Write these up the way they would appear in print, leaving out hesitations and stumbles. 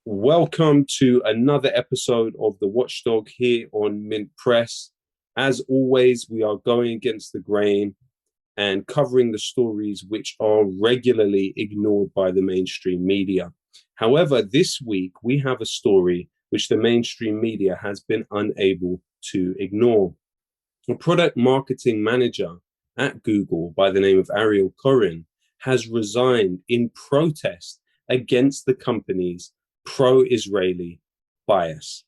Welcome to another episode of The Watchdog here on Mint Press. As always, we are going against the grain and covering the stories which are regularly ignored by the mainstream media. However, this week we have a story which the mainstream media has been unable to ignore. A product marketing manager at Google by the name of Ariel Koren has resigned in protest against the company's pro-Israeli bias.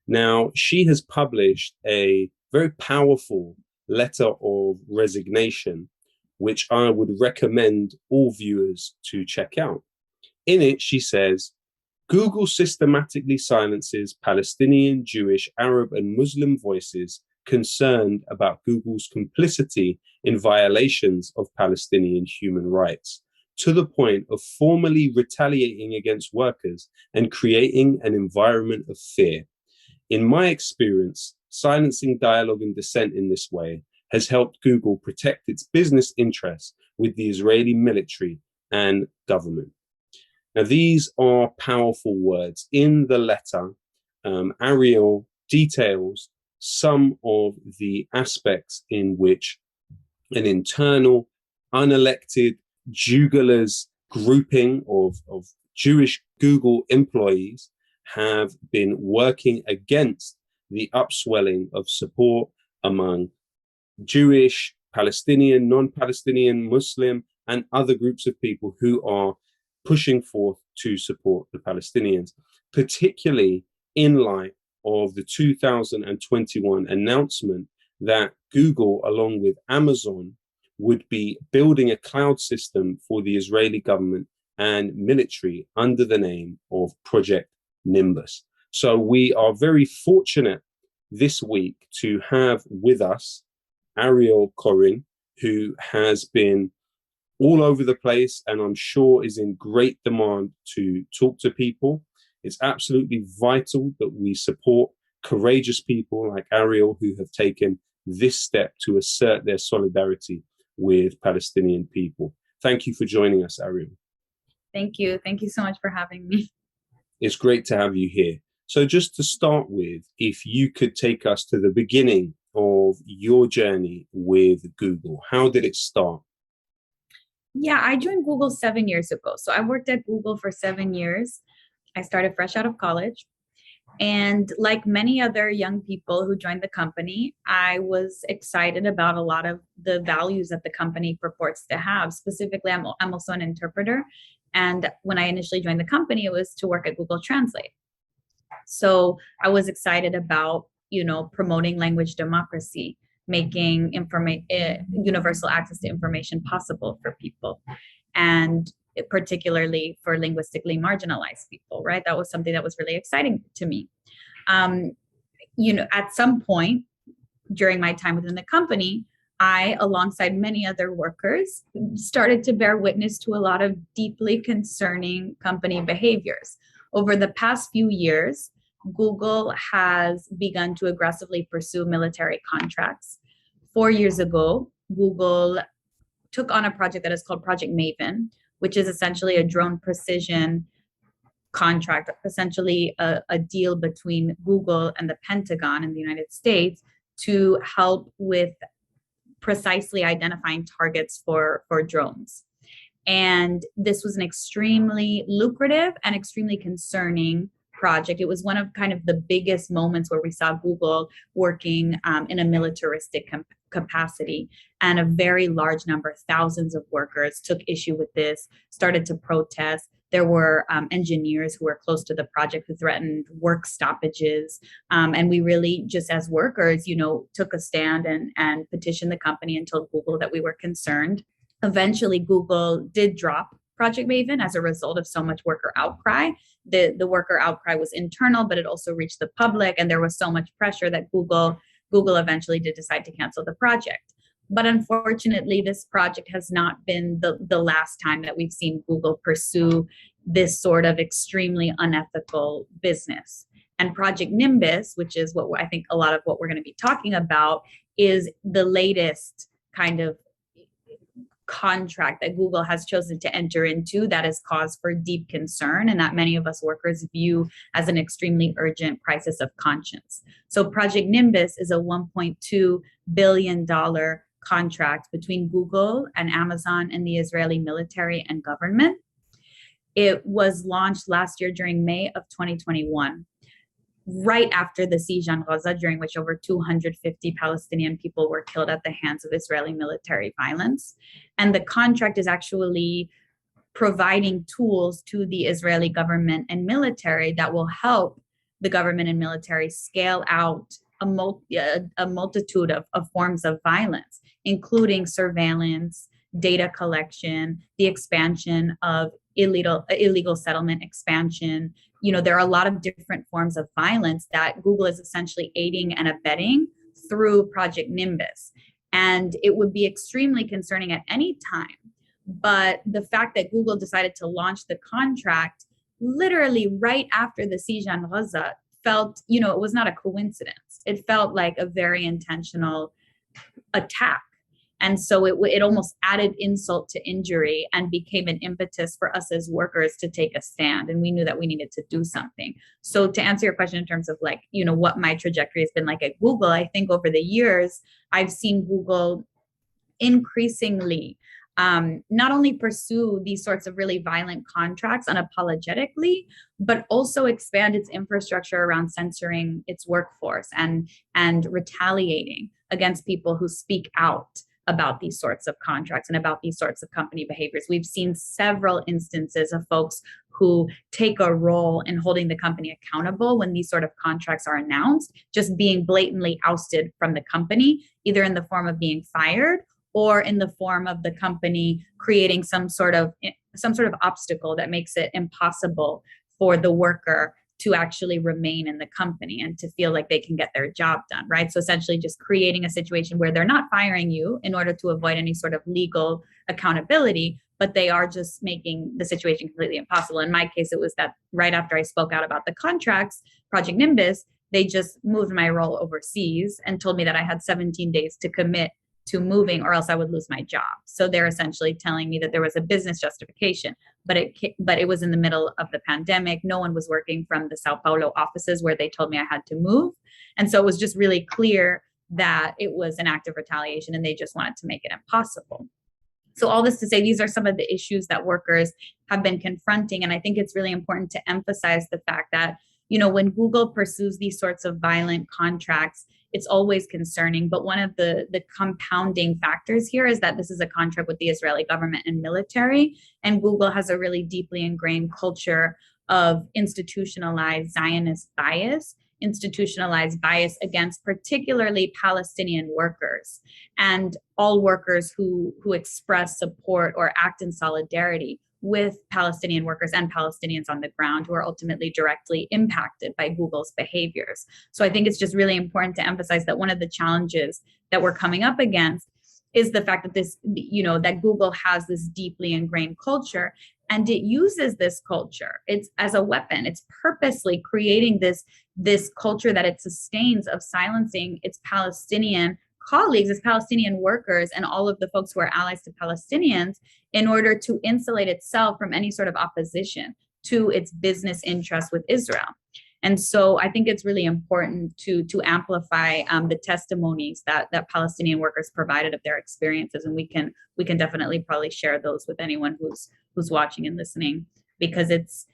Now, she has published a very powerful letter of resignation, which I would recommend all viewers to check out. In it, she says, Google systematically silences Palestinian, Jewish, Arab, and Muslim voices concerned about Google's complicity in violations of Palestinian human rights, to the point of formally retaliating against workers and creating an environment of fear. In my experience, silencing dialogue and dissent in this way has helped Google protect its business interests with the Israeli military and government. Now, these are powerful words. In the letter, Ariel details some of the aspects in which an internal, unelected, Jugalers grouping of Jewish Google employees have been working against the upswelling of support among Jewish, Palestinian, non-Palestinian, Muslim, and other groups of people who are pushing forth to support the Palestinians, particularly in light of the 2021 announcement that Google, along with Amazon, would be building a cloud system for the Israeli government and military under the name of Project Nimbus. So we are very fortunate this week to have with us Ariel Koren, who has been all over the place and I'm sure is in great demand to talk to people. It's absolutely vital that we support courageous people like Ariel who have taken this step to assert their solidarity with Palestinian people. Thank you for joining us, Ariel. Thank you. Thank you so much for having me. It's great to have you here. So just to start with, if you could take us to the beginning of your journey with Google, how did it start? Yeah, I joined Google 7 years ago. So I worked at Google for 7 years. I started fresh out of college. And like many other young people who joined the company, I was excited about a lot of the values that the company purports to have. Specifically, I'm also an interpreter. And when I initially joined the company, it was to work at Google Translate. So I was excited about, promoting language democracy, making universal access to information possible for people. And particularly for linguistically marginalized people, right? That was something that was really exciting to me. At some point during my time within the company, I, alongside many other workers, started to bear witness to a lot of deeply concerning company behaviors. Over the past few years, Google has begun to aggressively pursue military contracts. 4 years ago, Google took on a project that is called Project Maven, which is essentially a drone precision contract, essentially a deal between Google and the Pentagon in the United States to help with precisely identifying targets for drones. And this was an extremely lucrative and extremely concerning project. It was one of kind of the biggest moments where we saw Google working in a militaristic capacity, and a very large number, thousands of workers took issue with this, started to protest. There were engineers who were close to the project who threatened work stoppages. And we really, just as workers, took a stand and petitioned the company and told Google that we were concerned. Eventually, Google did drop Project Maven as a result of so much worker outcry. The worker outcry was internal, but it also reached the public, and there was so much pressure that Google eventually did decide to cancel the project. But unfortunately, this project has not been the last time that we've seen Google pursue this sort of extremely unethical business. And Project Nimbus, which is what I think a lot of what we're going to be talking about, is the latest kind of contract that Google has chosen to enter into that is cause for deep concern and that many of us workers view as an extremely urgent crisis of conscience. So Project Nimbus is a $1.2 billion contract between Google and Amazon and the Israeli military and government. It was launched last year during May of 2021. Right after the siege on Gaza, during which over 250 Palestinian people were killed at the hands of Israeli military violence. And the contract is actually providing tools to the Israeli government and military that will help the government and military scale out a multitude of forms of violence, including surveillance, data collection, the expansion of illegal settlement expansion. You know, there are a lot of different forms of violence that Google is essentially aiding and abetting through Project Nimbus. And it would be extremely concerning at any time. But the fact that Google decided to launch the contract literally right after the siege on Gaza felt, you know, it was not a coincidence. It felt like a very intentional attack. And so it almost added insult to injury and became an impetus for us as workers to take a stand. And we knew that we needed to do something. So to answer your question in terms of like, you know, what my trajectory has been like at Google, I think over the years, I've seen Google increasingly not only pursue these sorts of really violent contracts unapologetically, but also expand its infrastructure around censoring its workforce and retaliating against people who speak out about these sorts of contracts and about these sorts of company behaviors. We've seen several instances of folks who take a role in holding the company accountable when these sort of contracts are announced, just being blatantly ousted from the company, either in the form of being fired or in the form of the company creating some sort of obstacle that makes it impossible for the worker to actually remain in the company and to feel like they can get their job done, right? So essentially just creating a situation where they're not firing you in order to avoid any sort of legal accountability, but they are just making the situation completely impossible. In my case, it was that right after I spoke out about the contracts, Project Nimbus, they just moved my role overseas and told me that I had 17 days to commit to moving or else I would lose my job. So they're essentially telling me that there was a business justification, but it was in the middle of the pandemic. No one was working from the Sao Paulo offices where they told me I had to move. And so it was just really clear that it was an act of retaliation and they just wanted to make it impossible. So all this to say, these are some of the issues that workers have been confronting. And I think it's really important to emphasize the fact that, you know, when Google pursues these sorts of violent contracts, it's always concerning. But one of the compounding factors here is that this is a contract with the Israeli government and military. And Google has a really deeply ingrained culture of institutionalized Zionist bias, institutionalized bias against particularly Palestinian workers and all workers who express support or act in solidarity with Palestinian workers and Palestinians on the ground who are ultimately directly impacted by Google's behaviors. So I think it's just really important to emphasize that one of the challenges that we're coming up against is the fact that this, you know, that Google has this deeply ingrained culture and it uses this culture. It's as a weapon. It's purposely creating this culture that it sustains of silencing its Palestinian colleagues, its Palestinian workers, and all of the folks who are allies to Palestinians in order to insulate itself from any sort of opposition to its business interests with Israel. And so I think it's really important to amplify the testimonies that Palestinian workers provided of their experiences, and we can definitely probably share those with anyone who's watching and listening, because it's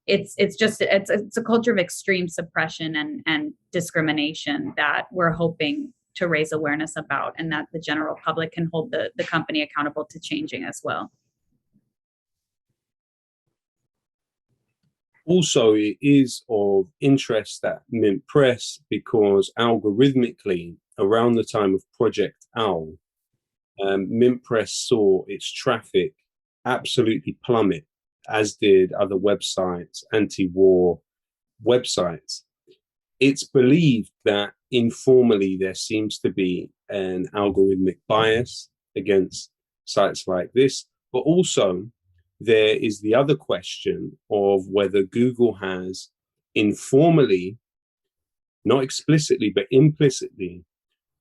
a culture of extreme suppression and discrimination that we're hoping to raise awareness about, and that the general public can hold the company accountable to changing as well. Also, it is of interest at Mint Press because algorithmically, around the time of Project Owl, Mint Press saw its traffic absolutely plummet, as did other websites, anti-war websites. It's believed that informally there seems to be an algorithmic bias against sites like this, but also there is the other question of whether Google has informally, not explicitly, but implicitly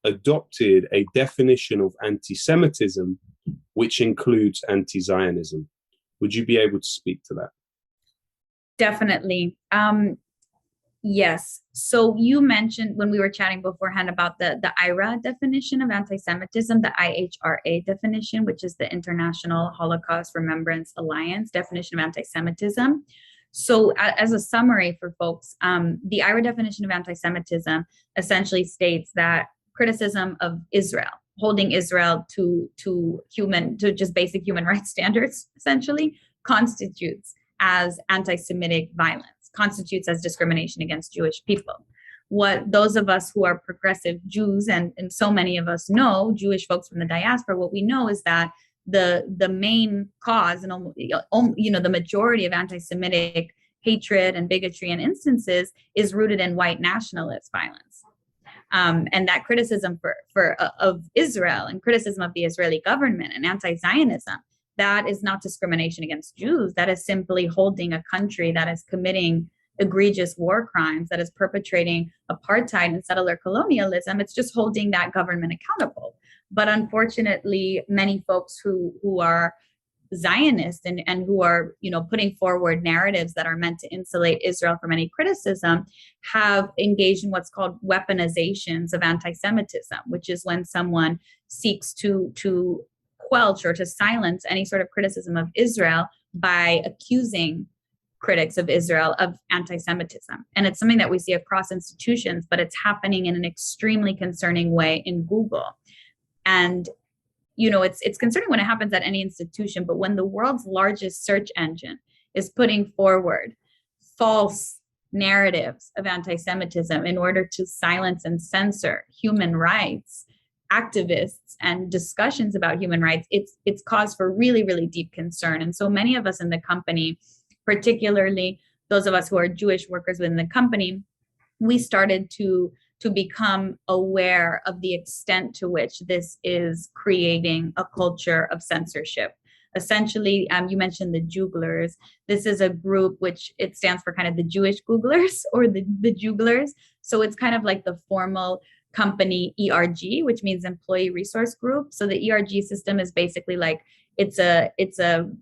adopted a definition of anti-Semitism which includes anti-Zionism. Would you be able to speak to that? Definitely. Yes. So you mentioned when we were chatting beforehand about the IRA definition of anti-Semitism, the IHRA definition, which is the International Holocaust Remembrance Alliance definition of anti-Semitism. So as a summary for folks, the IRA definition of anti-Semitism essentially states that criticism of Israel, holding Israel to just basic human rights standards, essentially, constitutes as anti-Semitic violence, constitutes as discrimination against Jewish people. What those of us who are progressive Jews, and so many of us know, Jewish folks from the diaspora, what we know is that the main cause and the majority of anti-Semitic hatred and bigotry and instances is rooted in white nationalist violence. And that criticism of Israel and criticism of the Israeli government and anti-Zionism, that is not discrimination against Jews. That is simply holding a country that is committing egregious war crimes, that is perpetrating apartheid and settler colonialism. It's just holding that government accountable. But unfortunately, many folks who are Zionists and who are, putting forward narratives that are meant to insulate Israel from any criticism have engaged in what's called weaponizations of anti-Semitism, which is when someone seeks to quelch or to silence any sort of criticism of Israel by accusing critics of Israel of anti-Semitism. And it's something that we see across institutions, but it's happening in an extremely concerning way in Google. And it's concerning when it happens at any institution, but when the world's largest search engine is putting forward false narratives of anti-Semitism in order to silence and censor human rights activists and discussions about human rights, it's cause for really, really deep concern. And so many of us in the company, particularly those of us who are Jewish workers within the company, we started to become aware of the extent to which this is creating a culture of censorship. Essentially, you mentioned the Juglers. This is a group which it stands for kind of the Jewish Googlers or the Juglers. So it's kind of like the formal company ERG, which means employee resource group. So the ERG system is basically like it's a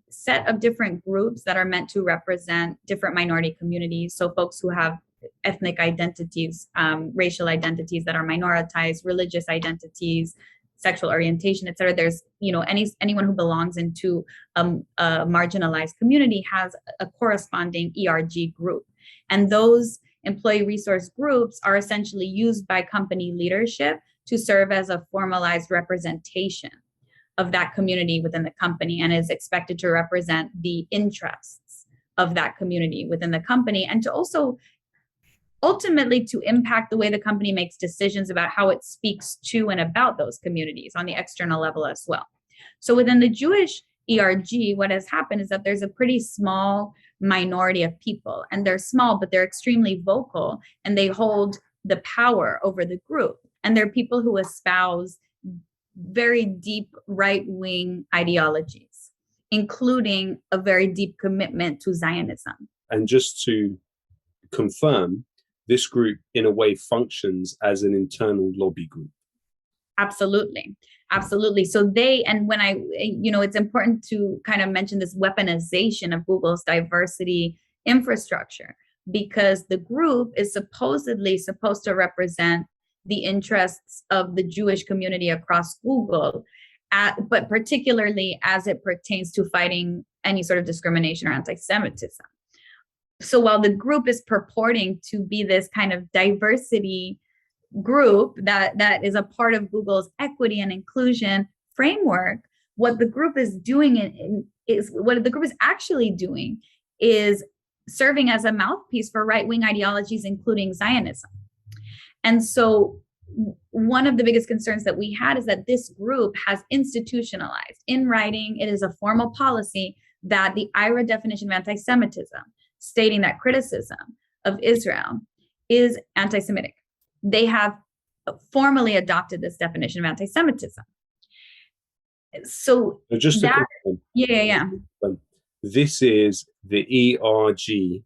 set of different groups that are meant to represent different minority communities. So folks who have ethnic identities, racial identities that are minoritized, religious identities, sexual orientation, et cetera. There's, anyone who belongs into a marginalized community has a corresponding ERG group. And those employee resource groups are essentially used by company leadership to serve as a formalized representation of that community within the company, and is expected to represent the interests of that community within the company, and to also ultimately to impact the way the company makes decisions about how it speaks to and about those communities on the external level as well. So within the Jewish ERG, what has happened is that there's a pretty small minority of people, and they're small, but they're extremely vocal, and they hold the power over the group. And they're people who espouse very deep right-wing ideologies, including a very deep commitment to Zionism. And just to confirm, this group in a way functions as an internal lobby group. Absolutely. Absolutely. So it's important to kind of mention this weaponization of Google's diversity infrastructure, because the group is supposedly supposed to represent the interests of the Jewish community across Google, but particularly as it pertains to fighting any sort of discrimination or anti-Semitism. So while the group is purporting to be this kind of diversity group that is a part of Google's equity and inclusion framework, what the group is actually doing is serving as a mouthpiece for right-wing ideologies, including Zionism. And so one of the biggest concerns that we had is that this group has institutionalized in writing. It is a formal policy that the IRA definition of anti-Semitism, stating that criticism of Israel is anti-Semitic. They have formally adopted this definition of anti-Semitism. So just that, this is the ERG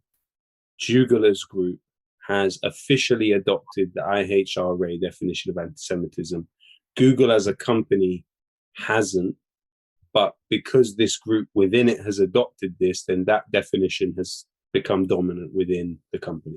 Jugulars group has officially adopted the IHRA definition of anti-Semitism. Google as a company hasn't. But because this group within it has adopted this, then that definition has become dominant within the company.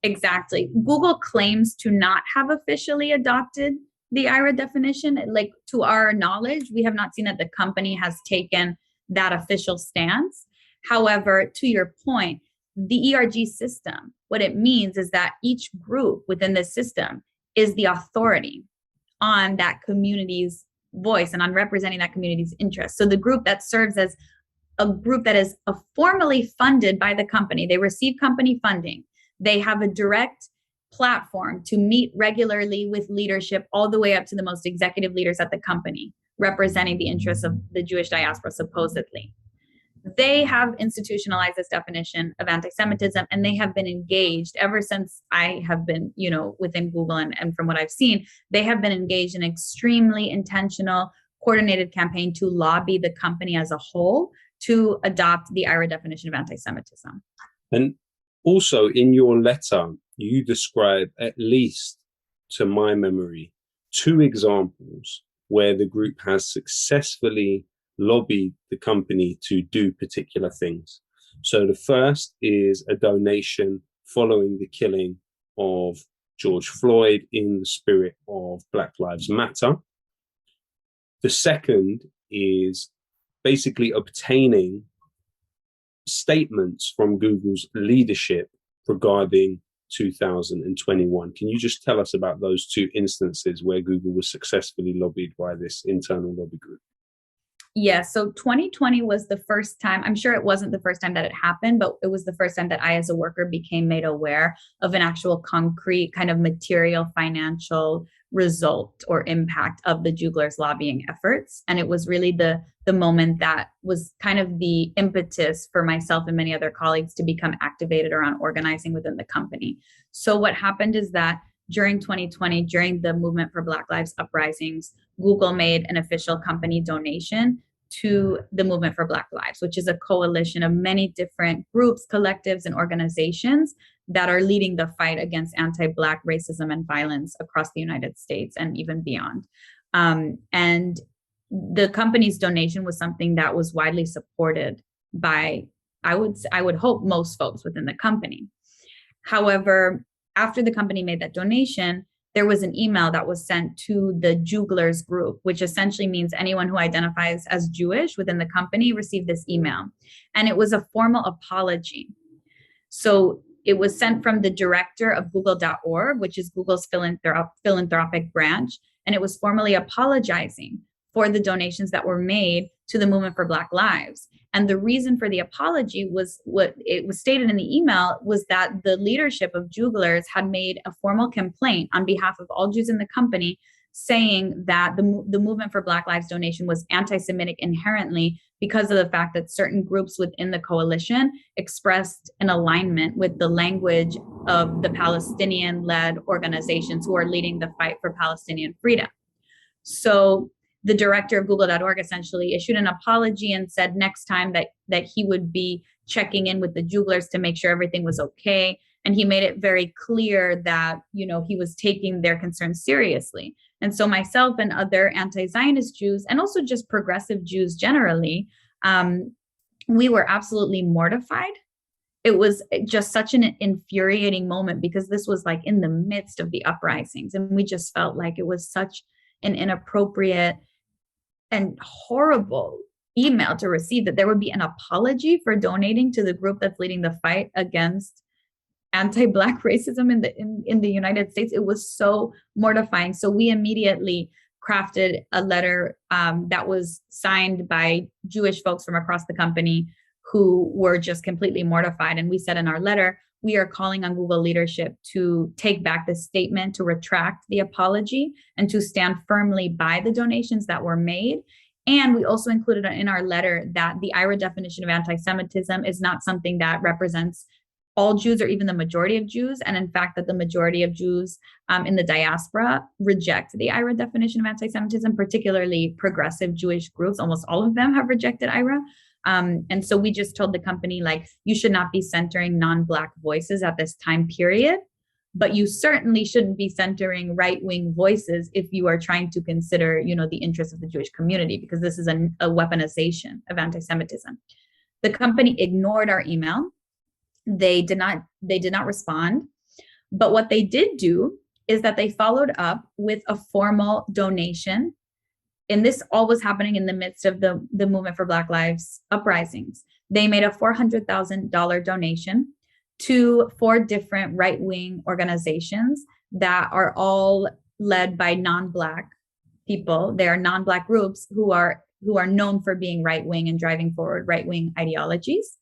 Exactly. Google claims to not have officially adopted the IRA definition. Like, to our knowledge, we have not seen that the company has taken that official stance. However, to your point, the ERG system, what it means is that each group within the system is the authority on that community's voice and on representing that community's interests. So the group that serves as a group that is formally funded by the company, they receive company funding. They have a direct platform to meet regularly with leadership all the way up to the most executive leaders at the company, representing the interests of the Jewish diaspora, supposedly. They have institutionalized this definition of anti-Semitism, and they have been engaged ever since I have been, within Google, and from what I've seen, they have been engaged in extremely intentional, coordinated campaign to lobby the company as a whole to adopt the IRA definition of anti-Semitism. And also in your letter, you describe, at least to my memory, 2 examples where the group has successfully lobbied the company to do particular things. So the first is a donation following the killing of George Floyd in the spirit of Black Lives Matter. The second is basically obtaining statements from Google's leadership regarding 2021. Can you just tell us about those 2 instances where Google was successfully lobbied by this internal lobby group? Yeah, so 2020 was the first time. I'm sure it wasn't the first time that it happened, but it was the first time that I, as a worker, became made aware of an actual concrete kind of material financial result or impact of the Jugglers' lobbying efforts. And it was really the moment that was kind of the impetus for myself and many other colleagues to become activated around organizing within the company. So what happened is that during 2020, during the movement for Black Lives uprisings, Google made an official company donation to the Movement for Black Lives, which is a coalition of many different groups, collectives, and organizations that are leading the fight against anti-Black racism and violence across the United States and even beyond. And the company's donation was something that was widely supported by, I would hope, most folks within the company. However, after the company made that donation, there was an email that was sent to the Jugglers group, which essentially means anyone who identifies as Jewish within the company received this email. And it was a formal apology. So it was sent from the director of Google.org, which is Google's philanthropic branch. And it was formally apologizing for the donations that were made to the Movement for Black Lives. And the reason for the apology was, what it was stated in the email, was that the leadership of Jugglers had made a formal complaint on behalf of all Jews in the company, saying that the Movement for Black Lives donation was anti-Semitic inherently because of the fact that certain groups within the coalition expressed an alignment with the language of the Palestinian-led organizations who are leading the fight for Palestinian freedom. So the director of Google.org essentially issued an apology and said next time that he would be checking in with the Jugglers to make sure everything was okay. And he made it very clear that, he was taking their concerns seriously. And so myself and other anti-Zionist Jews, and also just progressive Jews generally, we were absolutely mortified. It was just such an infuriating moment because this was like in the midst of the uprisings. And we just felt like it was such an inappropriate and horrible email to receive, that there would be an apology for donating to the group that's leading the fight against anti-Black racism in the United States. It was so mortifying. So we immediately crafted a letter that was signed by Jewish folks from across the company who were just completely mortified. And we said in our letter, we are calling on Google leadership to take back the statement, to retract the apology, and to stand firmly by the donations that were made. And we also included in our letter that the IRA definition of anti-Semitism is not something that represents all Jews or even the majority of Jews. And in fact, that the majority of Jews in the diaspora reject the IRA definition of anti-Semitism, particularly progressive Jewish groups. Almost all of them have rejected IRA. And so we just told the company, like, you should not be centering non-Black voices at this time period. but you certainly shouldn't be centering right-wing voices if you are trying to consider, you know, the interests of the Jewish community, because this is a weaponization of anti-Semitism. The company ignored our email. They did not respond. But what they did do is that they followed up with a formal donation. And this all was happening in the midst of the movement for Black Lives uprisings. They made a $400,000 donation to 4 different right-wing organizations that are all led by non-Black people. They are non-Black groups who are known for being right-wing and driving forward right-wing ideologies.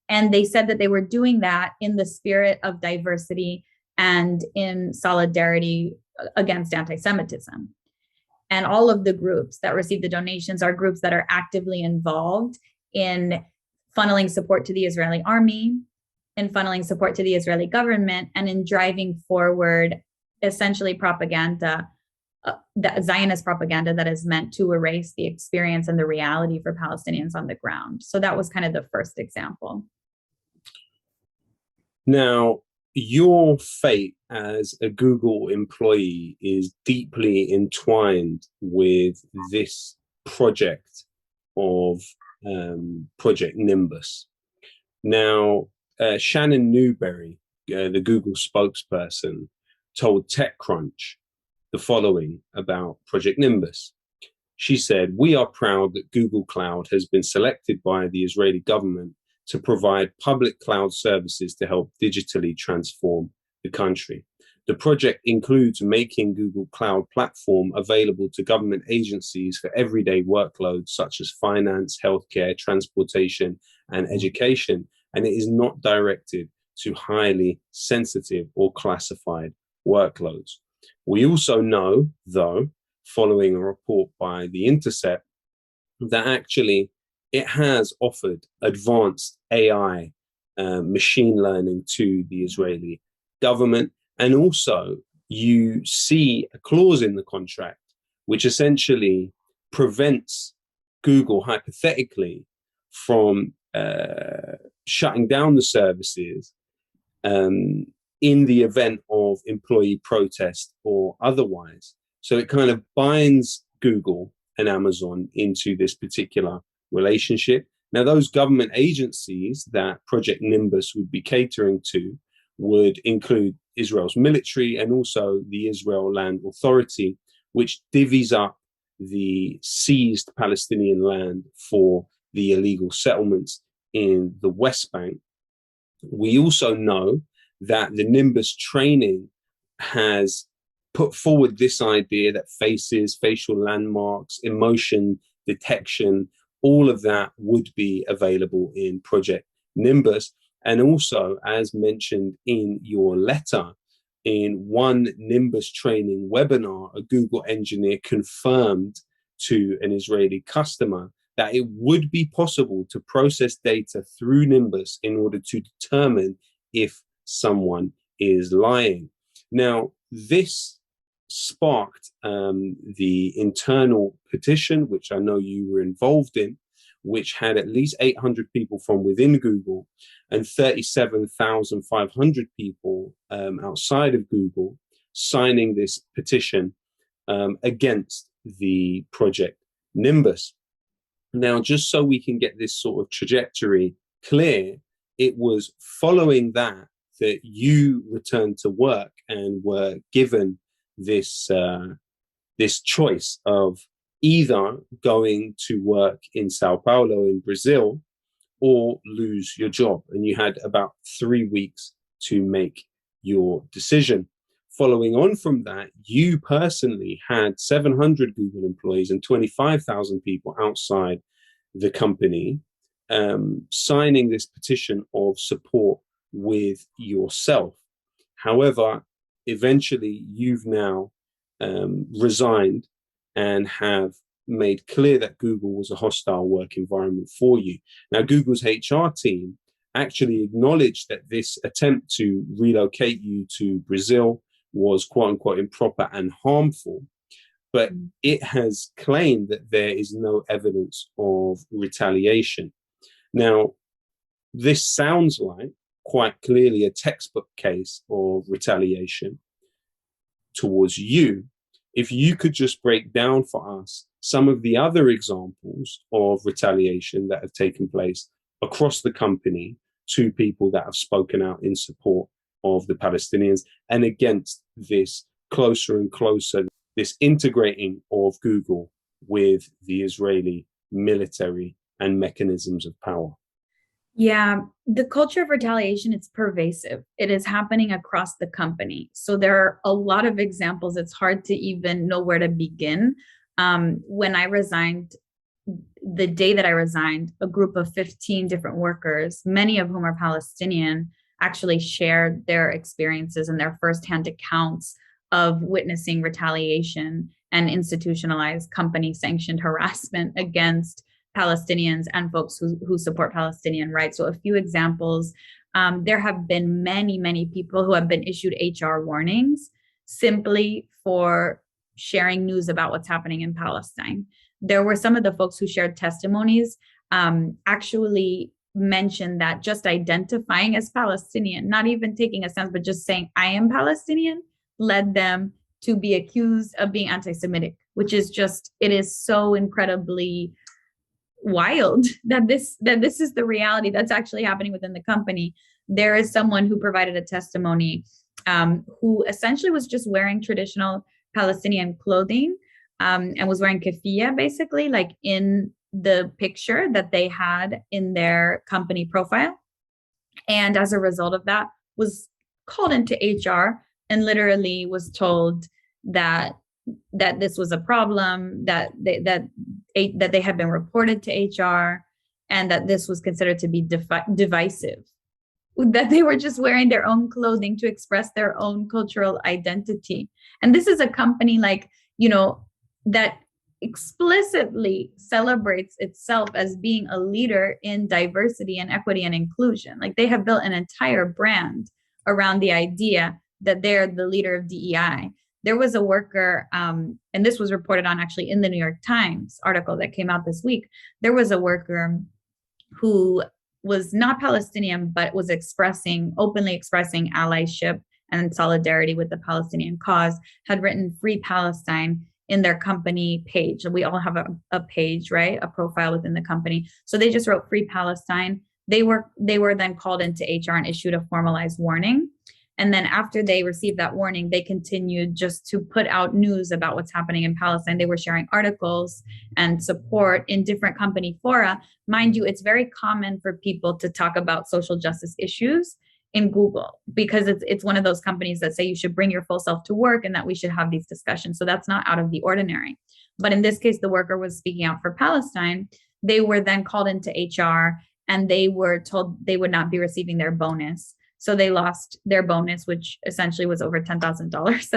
And they said that they were doing that in the spirit of diversity and in solidarity against anti-Semitism. And all of the groups that receive the donations are groups that are actively involved in funneling support to the Israeli army, in funneling support to the Israeli government, and in driving forward essentially propaganda, the Zionist propaganda that is meant to erase the experience and the reality for Palestinians on the ground. So that was kind of the first example. Now, your fate as a Google employee is deeply entwined with this project of Project Nimbus. Now, Shannon Newberry, the Google spokesperson, told TechCrunch the following about Project Nimbus. She said, "We are proud that Google Cloud has been selected by the Israeli government to provide public cloud services to help digitally transform the country. The project includes making Google Cloud Platform available to government agencies for everyday workloads such as finance, healthcare, transportation, and education, and it is not directed to highly sensitive or classified workloads. We also know, though, following a report by The Intercept, that actually it has offered advanced AI machine learning to the Israeli government. And also you see a clause in the contract which essentially prevents Google hypothetically from shutting down the services in the event of employee protest or otherwise. So it kind of binds Google and Amazon into this particular relationship. Now, those government agencies that Project Nimbus would be catering to would include Israel's military and also the Israel Land Authority, which divvies up the seized Palestinian land for the illegal settlements in the West Bank. We also know that the Nimbus training has put forward this idea that faces, facial landmarks, emotion detection, all of that would be available in Project Nimbus. And also, as mentioned in your letter, in one Nimbus training webinar, a Google engineer confirmed to an Israeli customer that it would be possible to process data through Nimbus in order to determine if someone is lying. Now, this sparked the internal petition, which I know you were involved in, which had at least 800 people from within Google and 37,500 people outside of Google signing this petition against the Project Nimbus. Now, just so we can get this sort of trajectory clear, it was following that you returned to work and were given this choice of either going to work in Sao Paulo in Brazil or lose your job. And you had about 3 weeks to make your decision. Following on from that, you personally had 700 Google employees and 25,000 people outside the company signing this petition of support with yourself. However, eventually you've now resigned and have made clear that Google was a hostile work environment for you. Now, Google's HR team actually acknowledged that this attempt to relocate you to Brazil was quote unquote improper and harmful, but it has claimed that there is no evidence of retaliation. Now, this sounds like quite clearly a textbook case of retaliation towards you. If you could just break down for us some of the other examples of retaliation that have taken place across the company to people that have spoken out in support of the Palestinians and against this closer and closer, this integrating of Google with the Israeli military and mechanisms of power. Yeah, the culture of retaliation, it's pervasive. It is happening across the company. So there are a lot of examples. It's hard to even know where to begin. When I resigned, the day that I resigned, a group of 15 different workers, many of whom are Palestinian, actually shared their experiences and their firsthand accounts of witnessing retaliation and institutionalized company sanctioned harassment against Palestinians and folks who support Palestinian rights. So a few examples, there have been many people who have been issued HR warnings simply for sharing news about what's happening in Palestine. There were some of the folks who shared testimonies actually mentioned that just identifying as Palestinian, not even taking a stance, but just saying I am Palestinian, led them to be accused of being anti-Semitic, which is just, it is so incredibly wild that this is the reality that's actually happening within the company. There is someone who provided a testimony who essentially was just wearing traditional Palestinian clothing and was wearing keffiyeh, basically, like in the picture that they had in their company profile. And as a result of that, was called into HR and literally was told that this was a problem, that they had been reported to HR, and that this was considered to be divisive, that they were just wearing their own clothing to express their own cultural identity. And this is a company like, that explicitly celebrates itself as being a leader in diversity and equity and inclusion. Like they have built an entire brand around the idea that they're the leader of DEI. There was a worker, and this was reported on actually in the New York Times article that came out this week. There was a worker who was not Palestinian, but was openly expressing allyship and solidarity with the Palestinian cause, had written Free Palestine in their company page. We all have a page, right? A profile within the company. So they just wrote Free Palestine. They were then called into HR and issued a formalized warning. And then after they received that warning, they continued just to put out news about what's happening in Palestine. They were sharing articles and support in different company fora. Mind you, it's very common for people to talk about social justice issues in Google because it's one of those companies that say you should bring your full self to work and that we should have these discussions. So that's not out of the ordinary. But in this case, the worker was speaking out for Palestine. They were then called into HR and they were told they would not be receiving their bonus. So they lost their bonus, which essentially was over $10,000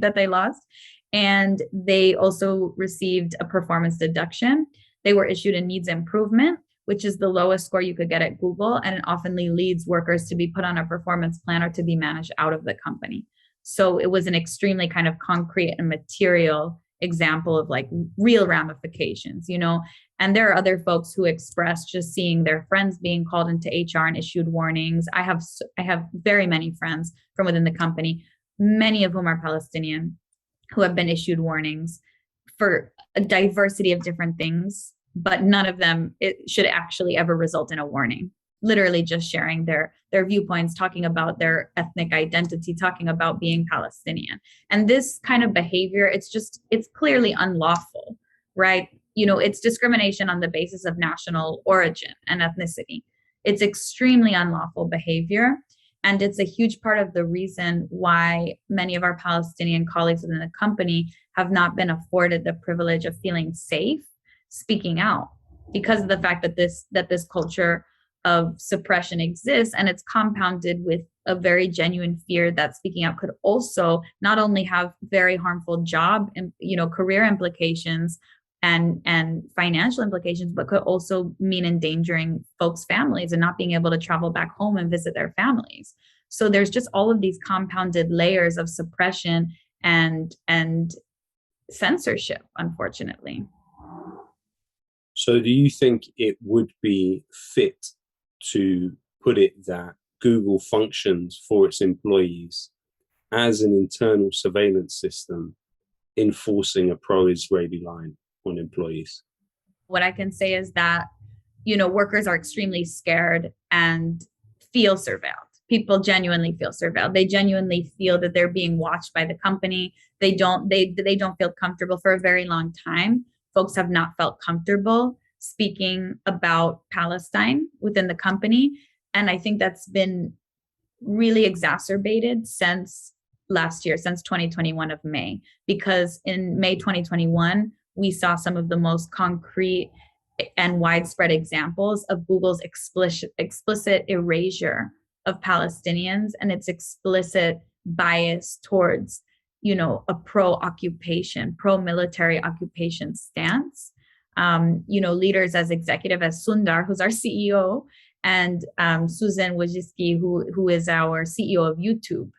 that they lost. And they also received a performance deduction. They were issued a needs improvement, which is the lowest score you could get at Google. And it often leads workers to be put on a performance plan or to be managed out of the company. So it was an extremely kind of concrete and material example of like real ramifications, And there are other folks who express just seeing their friends being called into HR and issued warnings. I have very many friends from within the company, many of whom are Palestinian, who have been issued warnings for a diversity of different things, but none of them it should actually ever result in a warning. Literally just sharing their viewpoints, talking about their ethnic identity, talking about being Palestinian. And this kind of behavior, it's clearly unlawful, right? It's discrimination on the basis of national origin and ethnicity. It's extremely unlawful behavior. And it's a huge part of the reason why many of our Palestinian colleagues within the company have not been afforded the privilege of feeling safe speaking out because of the fact that this culture of suppression exists, and it's compounded with a very genuine fear that speaking out could also not only have very harmful job and career implications and financial implications, but could also mean endangering folks' families and not being able to travel back home and visit their families. So there's just all of these compounded layers of suppression and censorship, unfortunately. So do you think it would be fit to put it that Google functions for its employees as an internal surveillance system enforcing a pro-Israeli line on employees? What I can say is that, workers are extremely scared and feel surveilled. People genuinely feel surveilled. They genuinely feel that they're being watched by the company. They don't feel comfortable. For a very long time, folks have not felt comfortable speaking about Palestine within the company. And I think that's been really exacerbated since last year, since 2021 of May, because in May 2021, we saw some of the most concrete and widespread examples of Google's explicit erasure of Palestinians and its explicit bias towards, a pro-occupation, pro-military occupation stance. Leaders as executive as Sundar, who's our CEO, and Susan Wojcicki, who is our CEO of YouTube.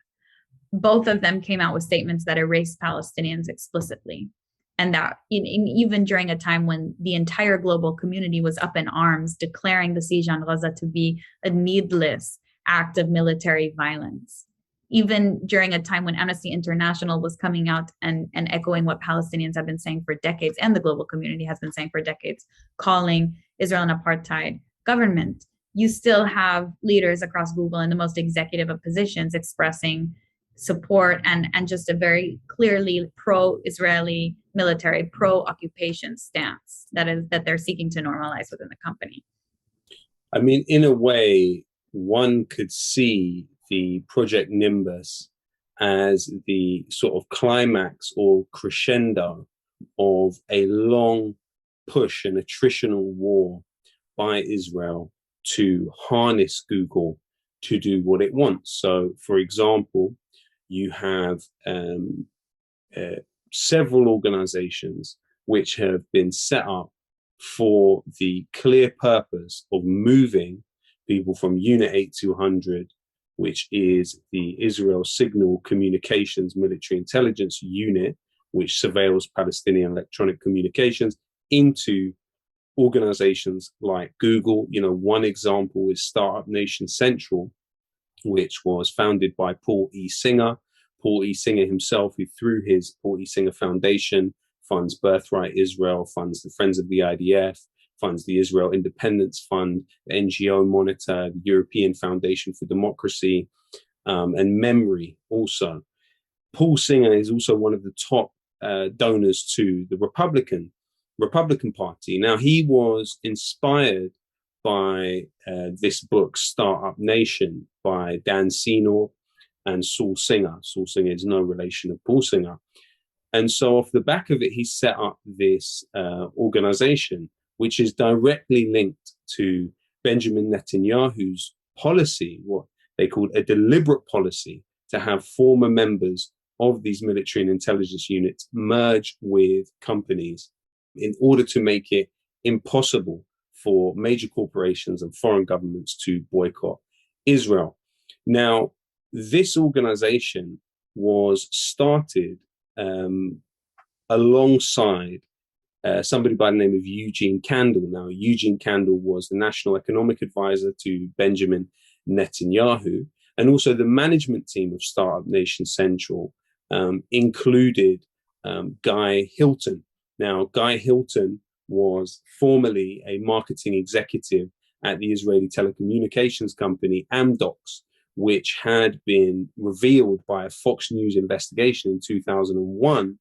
Both of them came out with statements that erased Palestinians explicitly. And that even during a time when the entire global community was up in arms, declaring the siege on Gaza to be a needless act of military violence. Even during a time when Amnesty International was coming out and echoing what Palestinians have been saying for decades, and the global community has been saying for decades, calling Israel an apartheid government, you still have leaders across Google in the most executive of positions expressing support and just a very clearly pro-Israeli military, pro-occupation stance that they're seeking to normalize within the company. I mean, in a way, one could see the Project Nimbus as the sort of climax or crescendo of a long push, an attritional war by Israel to harness Google to do what it wants. So, for example, you have several organizations which have been set up for the clear purpose of moving people from Unit 8200, which is the Israel Signal Communications Military Intelligence Unit, which surveils Palestinian electronic communications, into organizations like Google. One example is Startup Nation Central, which was founded by Paul E. Singer. Paul E. Singer himself, who through his Paul E. Singer Foundation funds Birthright Israel, funds the Friends of the IDF, funds the Israel Independence Fund, the NGO Monitor, the European Foundation for Democracy, and Memory also. Paul Singer is also one of the top donors to the Republican Party. Now, he was inspired by this book, Startup Nation, by Dan Senor and Saul Singer. Saul Singer is no relation of Paul Singer. And so off the back of it, he set up this organization, which is directly linked to Benjamin Netanyahu's policy, what they called a deliberate policy, to have former members of these military and intelligence units merge with companies in order to make it impossible for major corporations and foreign governments to boycott Israel. Now, this organization was started alongside somebody by the name of Eugene Kandel. Now, Eugene Kandel was the national economic advisor to Benjamin Netanyahu, and also the management team of Startup Nation Central included Guy Hilton. Now, Guy Hilton was formerly a marketing executive at the Israeli telecommunications company Amdocs, which had been revealed by a Fox News investigation in 2001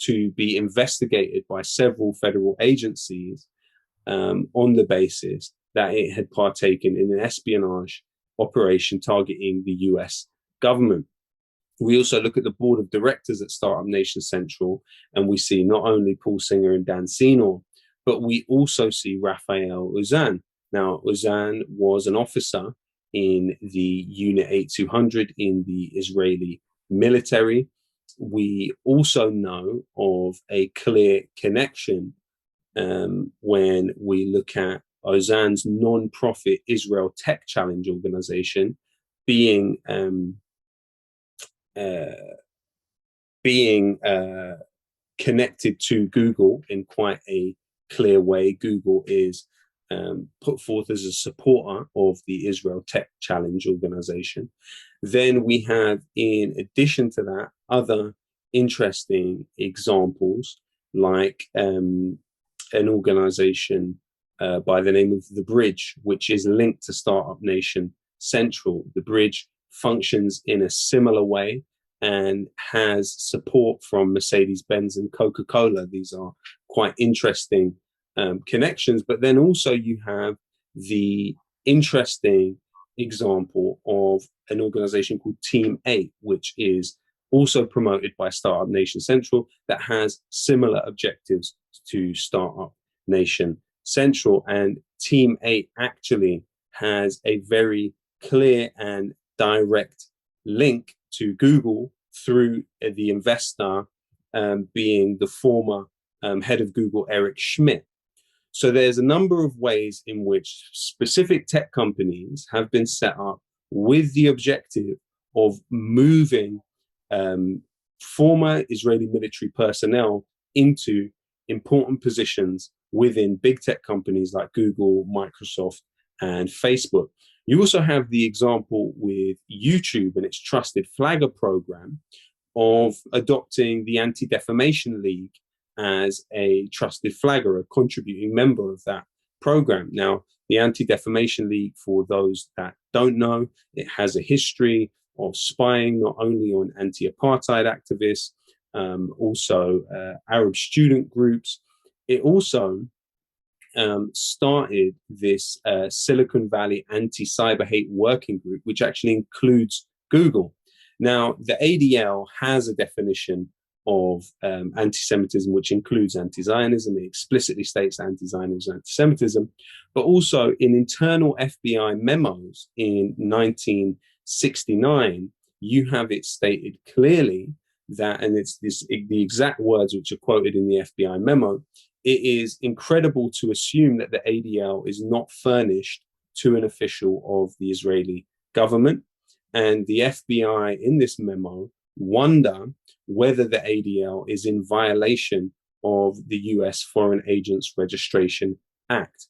to be investigated by several federal agencies on the basis that it had partaken in an espionage operation targeting the US government. We also look at the board of directors at Startup Nation Central, and we see not only Paul Singer and Dan Senor, but we also see Raphael Uzan. Now, Uzan was an officer in the Unit 8200 in the Israeli military. We also know of a clear connection when we look at Uzan's non-profit Israel Tech Challenge organization being connected to Google in quite a clear way. Google is put forth as a supporter of the Israel Tech Challenge organization. Then we have, in addition to that, other interesting examples, like an organization by the name of The Bridge, which is linked to Startup Nation Central. The Bridge functions in a similar way and has support from Mercedes-Benz and Coca-Cola. These are quite interesting connections. But then also you have the interesting example of an organization called Team 8, which is also promoted by Startup Nation Central, that has similar objectives to Startup Nation Central. And Team 8 actually has a very clear and direct link to Google through the investor being the former head of Google, Eric Schmidt. So there's a number of ways in which specific tech companies have been set up with the objective of moving former Israeli military personnel into important positions within big tech companies like Google, Microsoft, and Facebook. You also have the example with YouTube and its Trusted Flagger program of adopting the Anti-Defamation League as a trusted flagger, a contributing member of that program. Now, the Anti-Defamation League, for those that don't know, it has a history of spying not only on anti-apartheid activists, also Arab student groups. It also started this Silicon Valley anti-cyber hate working group, which actually includes Google. Now, the ADL has a definition of anti-Semitism, which includes anti-Zionism. It explicitly states anti-Zionism, anti-Semitism, but also in internal FBI memos in 1969, you have it stated clearly that, and it's the exact words which are quoted in the FBI memo, it is incredible to assume that the ADL is not furnished to an official of the Israeli government. And the FBI in this memo wonder whether the ADL is in violation of the US Foreign Agents Registration Act.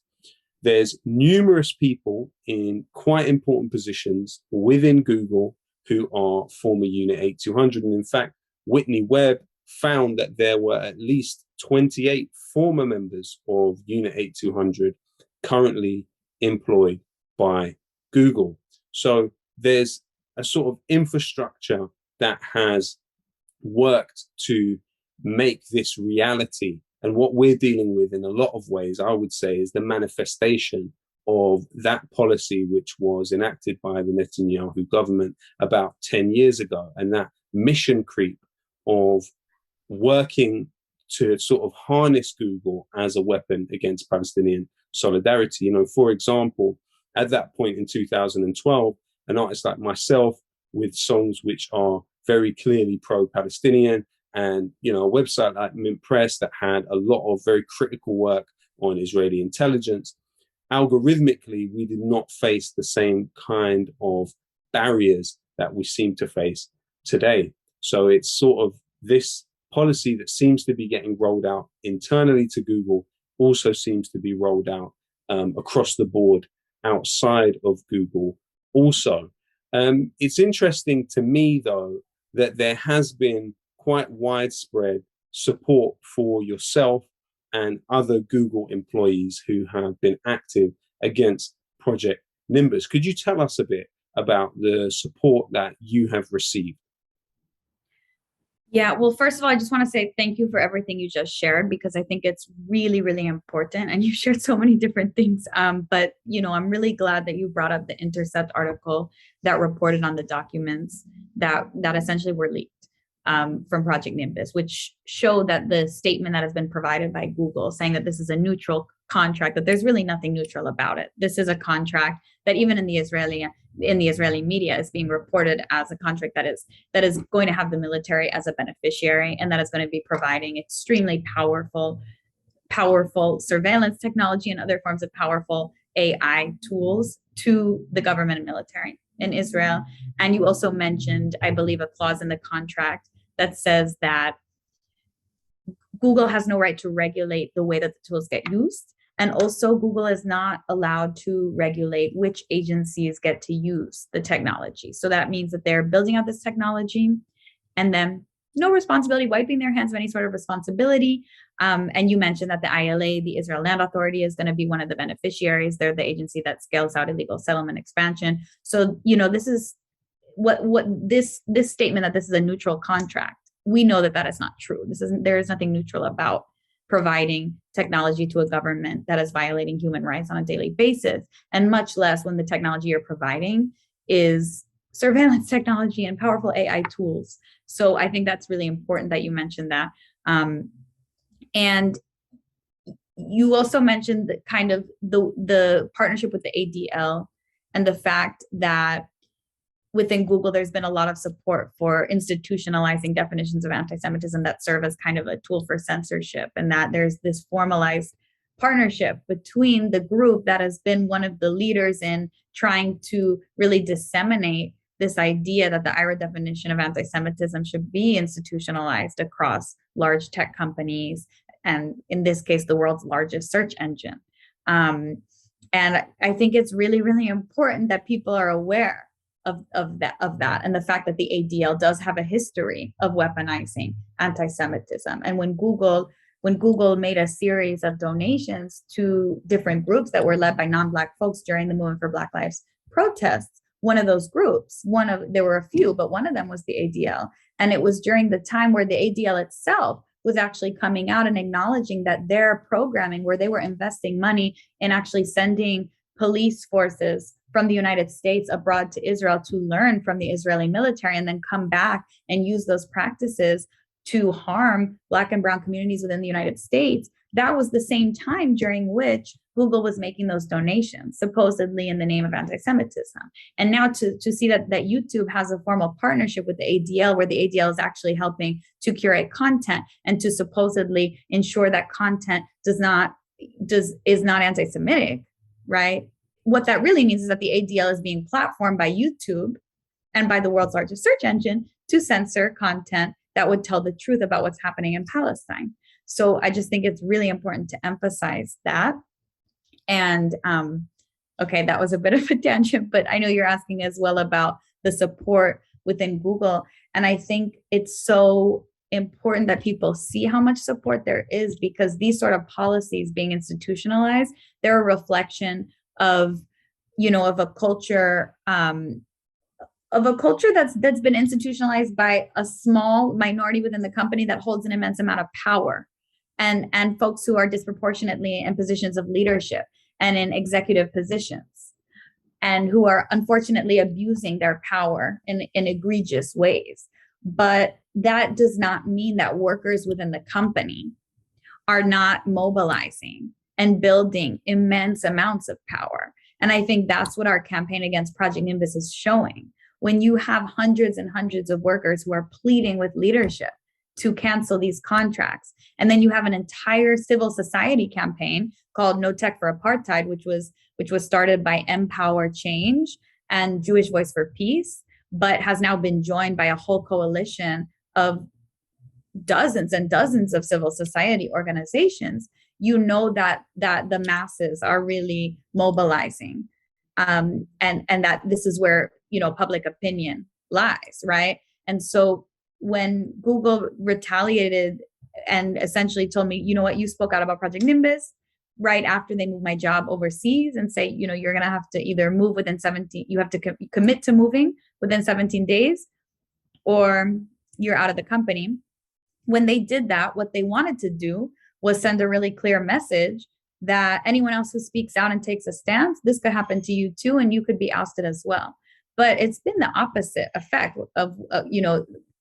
There's numerous people in quite important positions within Google who are former Unit 8200. And in fact, Whitney Webb found that there were at least 28 former members of Unit 8200 currently employed by Google. So there's a sort of infrastructure that has worked to make this reality. And what we're dealing with in a lot of ways, I would say, is the manifestation of that policy which was enacted by the Netanyahu government about 10 years ago, and that mission creep of working to sort of harness Google as a weapon against Palestinian solidarity. For example, at that point in 2012, an artist like myself with songs which are very clearly pro-Palestinian, and a website like Mint Press that had a lot of very critical work on Israeli intelligence, algorithmically, we did not face the same kind of barriers that we seem to face today. So it's sort of this policy that seems to be getting rolled out internally to Google also seems to be rolled out across the board outside of Google also. It's interesting to me, though, that there has been quite widespread support for yourself and other Google employees who have been active against Project Nimbus. Could you tell us a bit about the support that you have received? Yeah, well, first of all, I just want to say thank you for everything you just shared, because I think it's really, really important. And you shared so many different things. But, I'm really glad that you brought up the Intercept article that reported on the documents that essentially were leaked from Project Nimbus, which showed that the statement that has been provided by Google saying that this is a neutral contract, that there's really nothing neutral about it. This is a contract that even in the Israeli media is being reported as a contract that is going to have the military as a beneficiary, and that is going to be providing extremely powerful surveillance technology and other forms of powerful AI tools to the government and military in Israel. And you also mentioned, I believe, a clause in the contract that says that Google has no right to regulate the way that the tools get used. And also, Google is not allowed to regulate which agencies get to use the technology. So that means that they're building out this technology and then no responsibility, wiping their hands of any sort of responsibility. And you mentioned that the ILA, the Israel Land Authority, is going to be one of the beneficiaries. They're the agency that scales out illegal settlement expansion. So, this is what this statement that this is a neutral contract. We know that is not true. There is nothing neutral about providing technology to a government that is violating human rights on a daily basis, and much less when the technology you're providing is surveillance technology and powerful AI tools. So I think that's really important that you mentioned that. And you also mentioned the kind of the partnership with the ADL and the fact that within Google, there's been a lot of support for institutionalizing definitions of anti-Semitism that serve as kind of a tool for censorship, and that there's this formalized partnership between the group that has been one of the leaders in trying to really disseminate this idea that the IRA definition of anti-Semitism should be institutionalized across large tech companies, and in this case, the world's largest search engine. And I think it's really, really important that people are aware of that, and the fact that the ADL does have a history of weaponizing anti-Semitism. And when Google made a series of donations to different groups that were led by non-Black folks during the movement for Black Lives protests, one of those groups, there were a few, but one of them was the ADL. And it was during the time where the ADL itself was actually coming out and acknowledging that their programming, where they were investing money in actually sending police forces from the United States abroad to Israel to learn from the Israeli military and then come back and use those practices to harm Black and brown communities within the United States. That was the same time during which Google was making those donations, supposedly in the name of anti-Semitism. And now to see that YouTube has a formal partnership with the ADL, where the ADL is actually helping to curate content and to supposedly ensure that content is not anti-Semitic, right? What that really means is that the ADL is being platformed by YouTube and by the world's largest search engine to censor content that would tell the truth about what's happening in Palestine. So I just think it's really important to emphasize that. And okay, that was a bit of a tangent, but I know you're asking as well about the support within Google. And I think it's so important that people see how much support there is, because these sort of policies being institutionalized, they're a reflection of a culture that's been institutionalized by a small minority within the company that holds an immense amount of power, and folks who are disproportionately in positions of leadership and in executive positions, and who are unfortunately abusing their power in egregious ways. But that does not mean that workers within the company are not mobilizing and building immense amounts of power. And I think that's what our campaign against Project Nimbus is showing. When you have hundreds and hundreds of workers who are pleading with leadership to cancel these contracts, and then you have an entire civil society campaign called No Tech for Apartheid, which was started by Empower Change and Jewish Voice for Peace, but has now been joined by a whole coalition of dozens and dozens of civil society organizations. That the masses are really mobilizing, and that this is where public opinion lies, right? And so when Google retaliated and essentially told me, you know what, you spoke out about Project Nimbus right after they moved my job overseas, and say, you're going to have to either move within 17, you have to commit to moving within 17 days, or you're out of the company. When they did that, what they wanted to do was send a really clear message that anyone else who speaks out and takes a stance, this could happen to you too, and you could be ousted as well. But it's been the opposite effect of,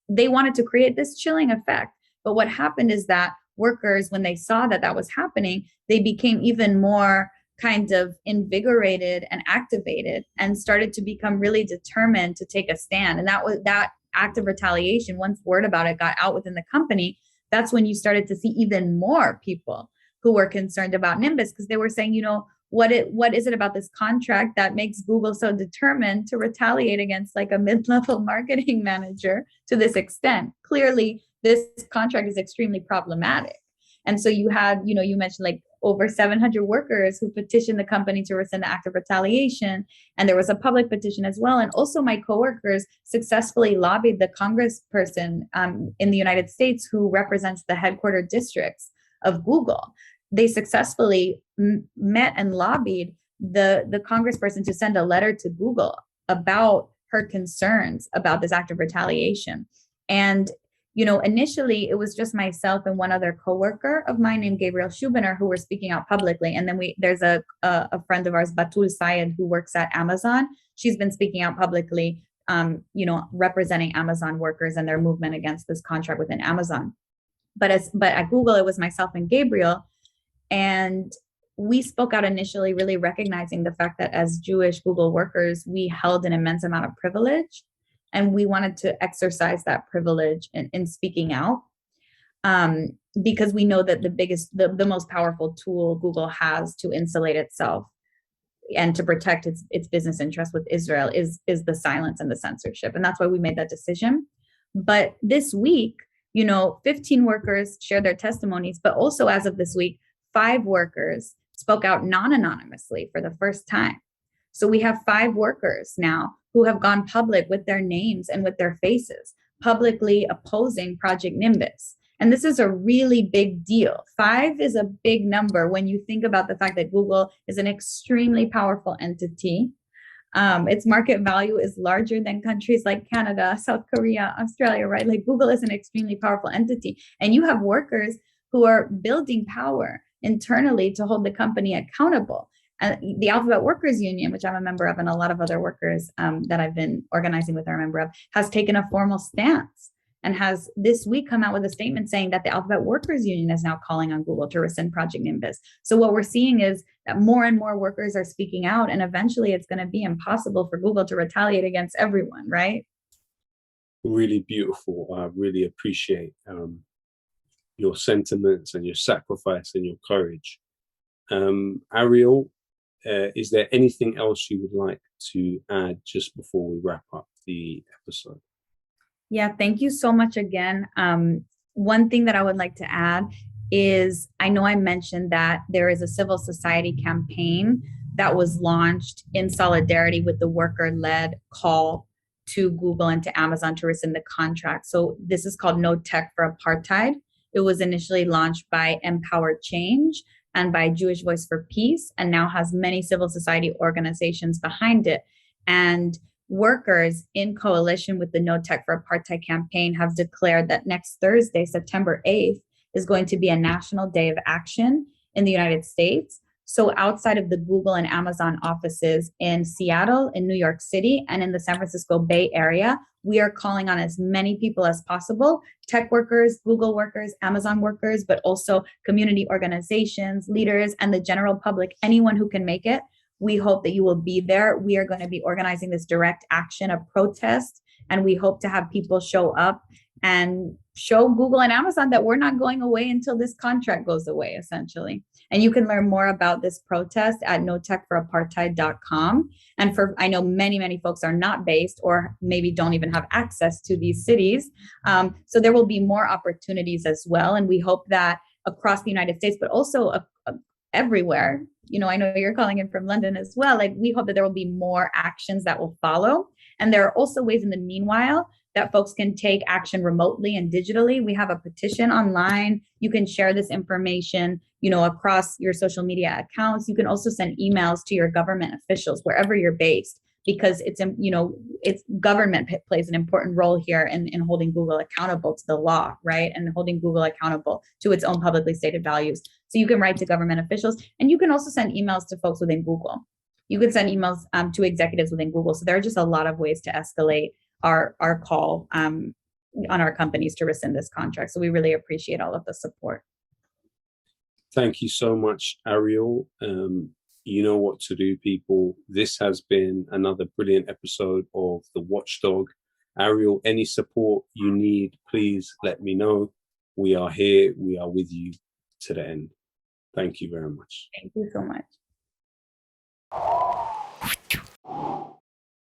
they wanted to create this chilling effect. But what happened is that workers, when they saw that was happening, they became even more kind of invigorated and activated, and started to become really determined to take a stand. And that act of retaliation, once word about it got out within the company, that's when you started to see even more people who were concerned about Nimbus, because they were saying, what is it about this contract that makes Google so determined to retaliate against like a mid-level marketing manager to this extent? Clearly, this contract is extremely problematic. And so you had, you mentioned like over 700 workers who petitioned the company to rescind the act of retaliation. And there was a public petition as well. And also my coworkers successfully lobbied the congressperson in the United States who represents the headquarter districts of Google. They successfully met and lobbied the congressperson to send a letter to Google about her concerns about this act of retaliation. And, initially it was just myself and one other coworker of mine named Gabriel Schubiner who were speaking out publicly. And then there's a friend of ours, Batul Sayed, who works at Amazon. She's been speaking out publicly, representing Amazon workers and their movement against this contract within Amazon. But at Google, it was myself and Gabriel. And we spoke out initially, really recognizing the fact that as Jewish Google workers, we held an immense amount of privilege, and we wanted to exercise that privilege in speaking out, because we know that the most powerful tool Google has to insulate itself and to protect its business interests with Israel is the silence and the censorship. And that's why we made that decision. But this week, 15 workers shared their testimonies, but also as of this week, 5 workers spoke out non-anonymously for the first time. So we have 5 workers now who have gone public with their names and with their faces, publicly opposing Project Nimbus. And this is a really big deal. 5 is a big number when you think about the fact that Google is an extremely powerful entity. Its market value is larger than countries like Canada, South Korea, Australia, right? Like Google is an extremely powerful entity. And you have workers who are building power internally to hold the company accountable. The Alphabet Workers Union, which I'm a member of, and a lot of other workers that I've been organizing with are a member of, has taken a formal stance and has this week come out with a statement saying that the Alphabet Workers Union is now calling on Google to rescind Project Nimbus. So what we're seeing is that more and more workers are speaking out, and eventually it's going to be impossible for Google to retaliate against everyone, right? Really beautiful. I really appreciate your sentiments and your sacrifice and your courage. Ariel, is there anything else you would like to add just before we wrap up the episode? Yeah, thank you so much again. One thing that I would like to add is, I know I mentioned that there is a civil society campaign that was launched in solidarity with the worker-led call to Google and to Amazon to rescind the contract. So this is called No Tech for Apartheid. It was initially launched by Empower Change and by Jewish Voice for Peace, and now has many civil society organizations behind it. And workers in coalition with the No Tech for Apartheid campaign have declared that next Thursday, September 8th, is going to be a national day of action in the United States. So outside of the Google and Amazon offices in Seattle, in New York City, and in the San Francisco Bay Area, we are calling on as many people as possible, tech workers, Google workers, Amazon workers, but also community organizations, leaders, and the general public, anyone who can make it. We hope that you will be there. We are going to be organizing this direct action, a protest, and we hope to have people show up and show Google and Amazon that we're not going away until this contract goes away, essentially. And you can learn more about this protest at notechforapartheid.com. And I know many, many folks are not based or maybe don't even have access to these cities. So there will be more opportunities as well. And we hope that across the United States, but also everywhere, I know you're calling in from London as well. Like, we hope that there will be more actions that will follow. And there are also ways in the meanwhile that folks can take action remotely and digitally. We have a petition online. You can share this information, across your social media accounts. You can also send emails to your government officials wherever you're based, because it's government plays an important role here in holding Google accountable to the law, right? And holding Google accountable to its own publicly stated values. So you can write to government officials, and you can also send emails to folks within Google. You can send emails to executives within Google. So there are just a lot of ways to escalate our call on our companies to rescind this contract. So we really appreciate all of the support. Thank you so much, Ariel. You know what to do, people. This has been another brilliant episode of The Watchdog. Ariel, any support you need, please let me know. We are here. We are with you to the end. Thank you very much. Thank you so much.